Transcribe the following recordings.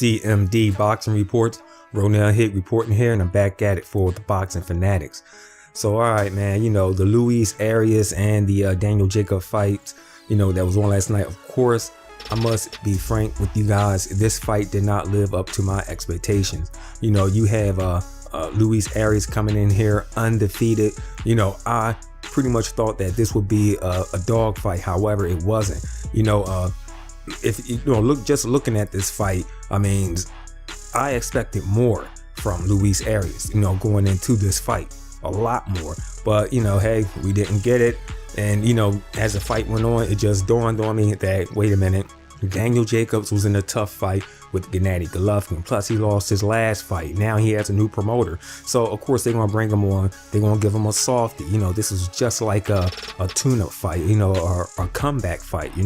CMD Boxing Reports. Ronell Hit reporting here, and I'm back at it for the Boxing Fanatics. So, all right, man, the Luis Arias and the Daniel Jacob fight, that was on last night. Of course, I must be frank with you guys. This fight did not live up to my expectations. You have Luis Arias coming in here undefeated. I pretty much thought that this would be a dog fight. However, it wasn't. If looking at this fight, I expected more from Luis Arias, going into this fight, a lot more. But, hey, we didn't get it. And, as the fight went on, it just dawned on me that, wait a minute, Daniel Jacobs was in a tough fight with Gennady Golovkin. Plus, he lost his last fight. Now he has a new promoter. So, of course, they're going to bring him on. They're going to give him a softie. This is just like a tune-up fight, or a comeback fight, they're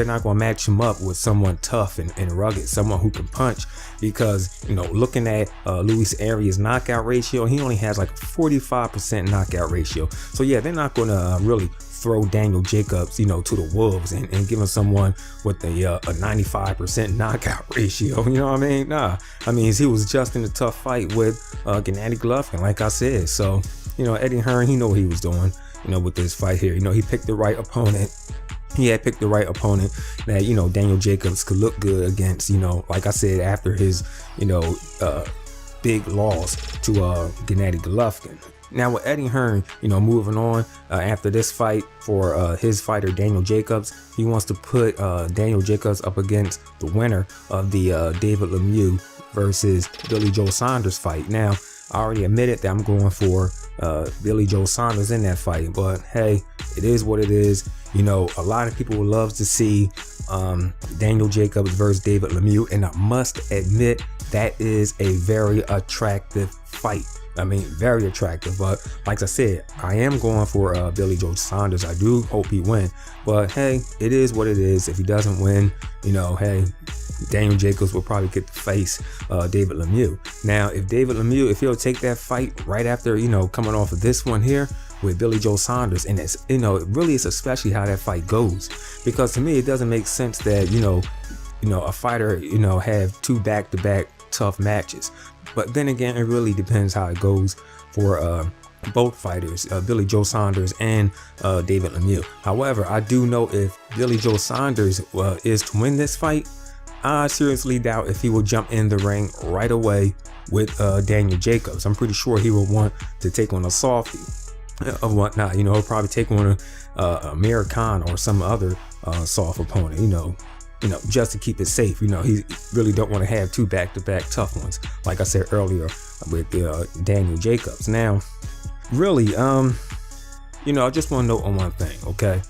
not going to match him up with someone tough and rugged, someone who can punch. Because, looking at Luis Arias' knockout ratio, he only has like a 45% knockout ratio. So, yeah, they're not going to really throw Daniel Jacobs, to the wolves and give him someone with a 95% knockout ratio. Nah. He was just in a tough fight with Gennady Golovkin, like I said. So, Eddie Hearn, he knew what he was doing, with this fight here. He picked the right opponent. He had picked the right opponent that, Daniel Jacobs could look good against, like I said, after his, big loss to Gennady Golovkin. Now with Eddie Hearn, moving on after this fight for his fighter Daniel Jacobs, he wants to put Daniel Jacobs up against the winner of the David Lemieux versus Billy Joe Saunders fight. Now, I already admitted that I'm going for Billy Joe Saunders in that fight, but hey, it is what it is. A lot of people would love to see Daniel Jacobs versus David Lemieux, and I must admit that is a very attractive fight. Very attractive. But like I said, I am going for Billy Joe Saunders. I do hope he wins. But hey, it is what it is. If he doesn't win, hey, Daniel Jacobs will probably get to face David Lemieux. Now, if David Lemieux, if he'll take that fight right after, coming off of this one here with Billy Joe Saunders, and it's, it really is especially how that fight goes. Because to me, it doesn't make sense that, a fighter, have two back-to-back tough matches. But then again, it really depends how it goes for both fighters, Billy Joe Saunders and David Lemieux. However, I do know if Billy Joe Saunders is to win this fight, I seriously doubt if he will jump in the ring right away with Daniel Jacobs. I'm pretty sure he will want to take on a softie or whatnot. He'll probably take on a Amir Khan or some other soft opponent, just to keep it safe. He really don't want to have two back-to-back tough ones, like I said earlier with Daniel Jacobs. Now, really, I just want to note on one thing, okay?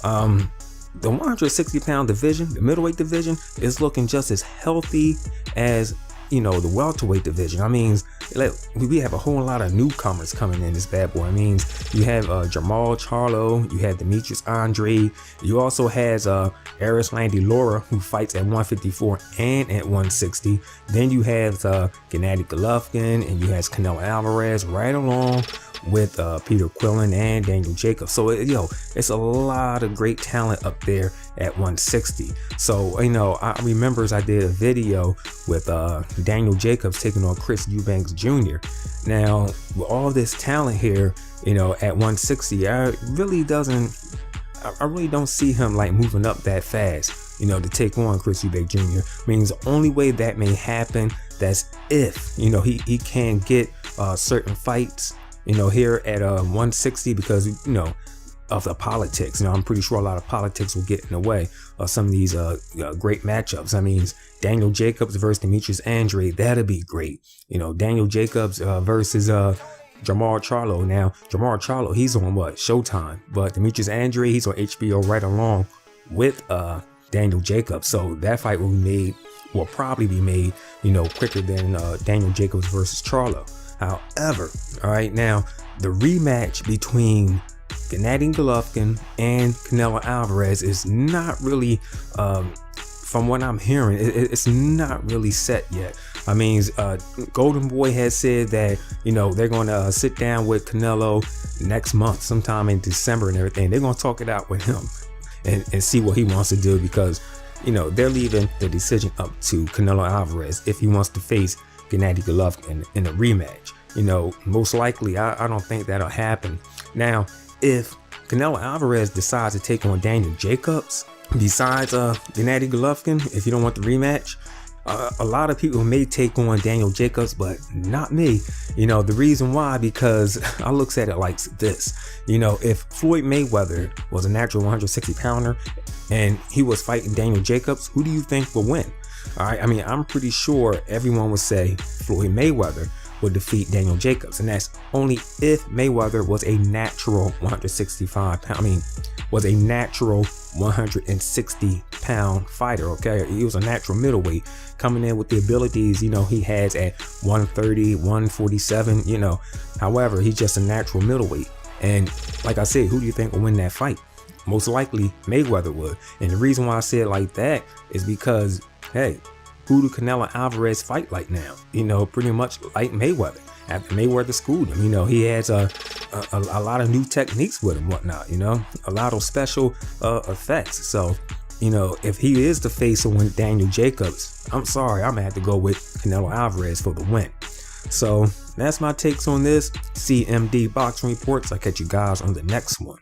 The 160-pound division, the middleweight division, is looking just as healthy as the welterweight division. We have a whole lot of newcomers coming in this bad boy. You have Jamal Charlo, you have Demetrius Andre, you also has Arias Laura, who fights at 154 and at 160. Then you have Gennady Golovkin, and you have Canelo Alvarez right along with Peter Quillen and Daniel Jacobs. So it's a lot of great talent up there at 160. So I remember I did a video with Daniel Jacobs taking on Chris Eubanks Jr. Now with all this talent here, at 160, I really don't see him like moving up that fast, to take on Chris Eubanks Jr. The only way that may happen, that's if he can get certain fights here at 160, because of the politics. I'm pretty sure a lot of politics will get in the way of some of these great matchups. Daniel Jacobs versus Demetrius Andre, that'd be great. Daniel Jacobs versus Jamal Charlo. Now, Jamal Charlo, he's on Showtime, but Demetrius Andre, he's on HBO right along with Daniel Jacobs. So that fight will probably be made, quicker than Daniel Jacobs versus Charlo. However, all right, now the rematch between Gennady Golovkin and Canelo Alvarez is not really, from what I'm hearing, it's not really set yet. Golden Boy has said that, they're going to sit down with Canelo next month, sometime in December and everything. They're going to talk it out with him and see what he wants to do, because they're leaving the decision up to Canelo Alvarez if he wants to face Gennady Golovkin in a rematch. Most likely, I don't think that'll happen. Now, if Canelo Alvarez decides to take on Daniel Jacobs, besides Gennady Golovkin, if you don't want the rematch, a lot of people may take on Daniel Jacobs, but not me. The reason why, because I looks at it like this. If Floyd Mayweather was a natural 160 pounder and he was fighting Daniel Jacobs, who do you think will win? All right. I mean, I'm pretty sure everyone would say Floyd Mayweather would defeat Daniel Jacobs. And that's only if Mayweather was a natural 160 pound fighter. Okay. He was a natural middleweight coming in with the abilities, he has at 130, 147, however, he's just a natural middleweight. And like I said, who do you think will win that fight? Most likely Mayweather would. And the reason why I say it like that is because, hey, who do Canelo Alvarez fight like now? Pretty much like Mayweather. After Mayweather schooled him, he has a lot of new techniques with him, whatnot, a lot of special effects. So, if he is to face someone, Daniel Jacobs, I'm sorry, I'm gonna have to go with Canelo Alvarez for the win. So that's my takes on this. CMD Boxing Reports. I'll catch you guys on the next one.